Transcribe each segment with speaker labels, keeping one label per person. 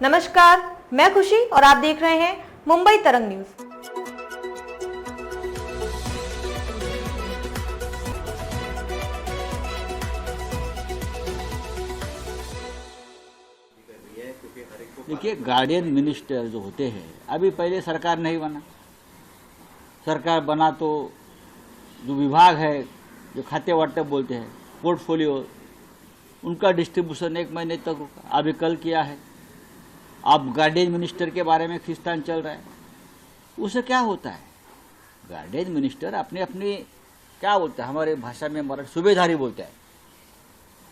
Speaker 1: नमस्कार, मैं खुशी और आप देख रहे हैं मुंबई तरंग न्यूज।
Speaker 2: देखिए, गार्डियन मिनिस्टर जो होते हैं, अभी पहले सरकार नहीं बना। सरकार बना तो जो विभाग है, जो खाते वाटे बोलते हैं, पोर्टफोलियो, उनका डिस्ट्रीब्यूशन 1 महीने तक रुका। अभी कल किया है। अब गार्डियन मिनिस्टर के बारे में खींचतान चल रहा है। उससे क्या होता है? गार्डियन मिनिस्टर अपने अपने क्या बोलते हैं, हमारे भाषा में मराठी सूबेदारी बोलते हैं,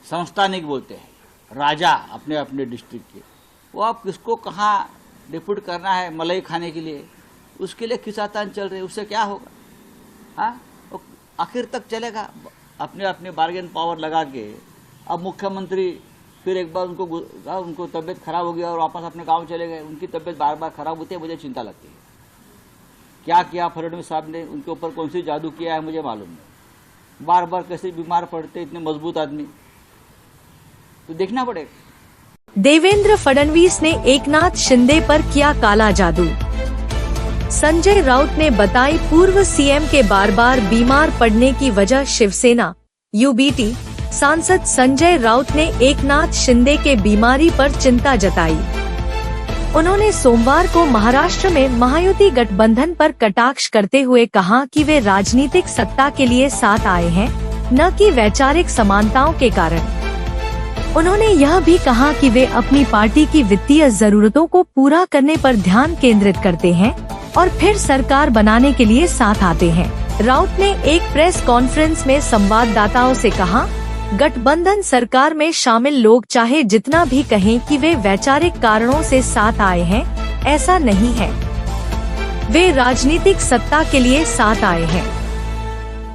Speaker 2: संस्थानिक बोलते हैं, राजा अपने अपने डिस्ट्रिक्ट के। वो आप किसको कहाँ डिप्यूट करना है मलाई खाने के लिए, उसके लिए खिंचातान चल रही है। उससे क्या होगा? हाँ, वो आखिर तक चलेगा अपने अपने बार्गेन पावर लगा के। अब मुख्यमंत्री फिर एक बार उनको तबीयत खराब हो गया और वापस अपने गांव चले गए। उनकी तबीयत बार बार खराब होती है, मुझे चिंता लगती है। क्या किया फडणवीस साहब ने, उनके ऊपर कौन सी जादू किया है मुझे मालूम नहीं। बार बार कैसे बीमार पड़ते, इतने मजबूत आदमी, तो देखना पड़ेगा।
Speaker 3: देवेंद्र फडणवीस ने एकनाथ शिंदे पर किया काला जादू। संजय राउत ने बताई पूर्व सीएम के बार बार बीमार पड़ने की वजह शिवसेना। यूबीटी सांसद संजय राउत ने एकनाथ शिंदे के बीमारी पर चिंता जताई। उन्होंने सोमवार को महाराष्ट्र में महायुति गठबंधन पर कटाक्ष करते हुए कहा कि वे राजनीतिक सत्ता के लिए साथ आए हैं, न कि वैचारिक समानताओं के कारण। उन्होंने यह भी कहा कि वे अपनी पार्टी की वित्तीय जरूरतों को पूरा करने पर ध्यान केंद्रित करते हैं और फिर सरकार बनाने के लिए साथ आते हैं। राउत ने एक प्रेस कॉन्फ्रेंस में संवाददाताओं से कहा, गठबंधन सरकार में शामिल लोग चाहे जितना भी कहें कि वे वैचारिक कारणों से साथ आए हैं, ऐसा नहीं है। वे राजनीतिक सत्ता के लिए साथ आए हैं।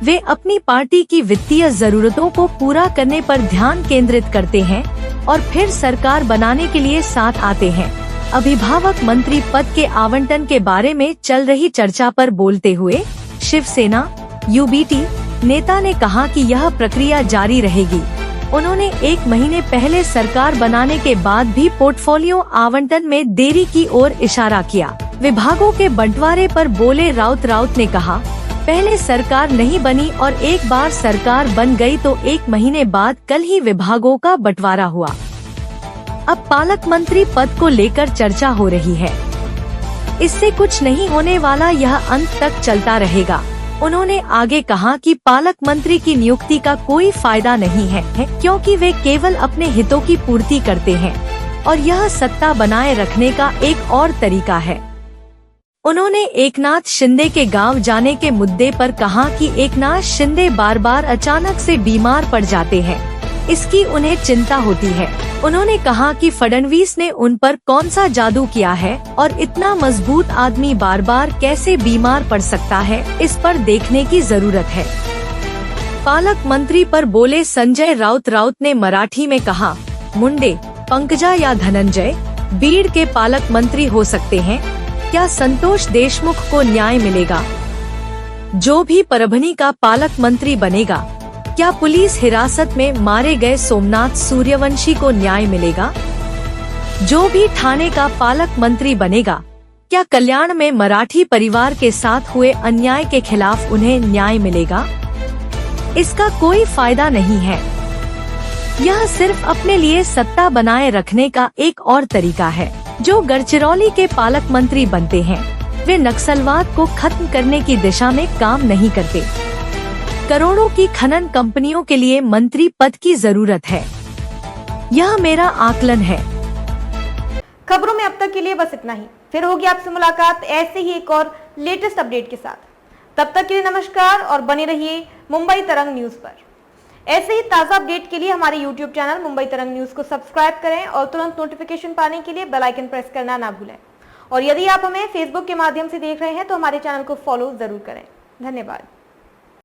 Speaker 3: वे अपनी पार्टी की वित्तीय जरूरतों को पूरा करने पर ध्यान केंद्रित करते हैं और फिर सरकार बनाने के लिए साथ आते हैं। अभिभावक मंत्री पद के आवंटन के बारे में चल रही चर्चा पर बोलते हुए शिवसेना यूबीटी नेता ने कहा कि यह प्रक्रिया जारी रहेगी। उन्होंने 1 महीने पहले सरकार बनाने के बाद भी पोर्टफोलियो आवंटन में देरी की ओर इशारा किया। विभागों के बंटवारे पर बोले राउत ने कहा, पहले सरकार नहीं बनी और एक बार सरकार बन गई तो 1 महीने बाद कल ही विभागों का बंटवारा हुआ। अब पालक मंत्री पद को लेकर चर्चा हो रही है। इससे कुछ नहीं होने वाला, यह अंत तक चलता रहेगा। उन्होंने आगे कहा कि पालक मंत्री की नियुक्ति का कोई फायदा नहीं है, क्योंकि वे केवल अपने हितों की पूर्ति करते हैं और यह सत्ता बनाए रखने का एक और तरीका है। उन्होंने एकनाथ शिंदे के गांव जाने के मुद्दे पर कहा कि एकनाथ शिंदे बार बार अचानक से बीमार पड़ जाते हैं, इसकी उन्हें चिंता होती है। उन्होंने कहा कि फडणवीस ने उन पर कौन सा जादू किया है और इतना मजबूत आदमी बार बार कैसे बीमार पड़ सकता है, इस पर देखने की जरूरत है। पालक मंत्री पर बोले संजय राउत ने मराठी में कहा, मुंडे, पंकजा या धनंजय बीड़ के पालक मंत्री हो सकते हैं। क्या संतोष देशमुख को न्याय मिलेगा? जो भी परभनी का पालक मंत्री बनेगा, क्या पुलिस हिरासत में मारे गए सोमनाथ सूर्यवंशी को न्याय मिलेगा? जो भी ठाणे का पालक मंत्री बनेगा, क्या कल्याण में मराठी परिवार के साथ हुए अन्याय के खिलाफ उन्हें न्याय मिलेगा? इसका कोई फायदा नहीं है। यह सिर्फ अपने लिए सत्ता बनाए रखने का एक और तरीका है। जो गढ़चिरौली के पालक मंत्री बनते हैं, वे नक्सलवाद को खत्म करने की दिशा में काम नहीं करते। करोड़ों की खनन कंपनियों के लिए मंत्री पद की जरूरत है। यह मेरा आकलन है।
Speaker 1: खबरों में अब तक के लिए बस इतना ही। फिर होगी आपसे मुलाकात ऐसे ही एक और लेटेस्ट अपडेट के साथ। तब तक के लिए नमस्कार और बने रहिए मुंबई तरंग न्यूज पर। ऐसे ही ताज़ा अपडेट के लिए हमारे YouTube चैनल मुंबई तरंग न्यूज को सब्सक्राइब करें और तुरंत नोटिफिकेशन पाने के लिए बेल आइकन प्रेस करना ना भूलें। और यदि आप हमें फेसबुक के माध्यम से देख रहे हैं तो हमारे चैनल को फॉलो जरूर करें। धन्यवाद।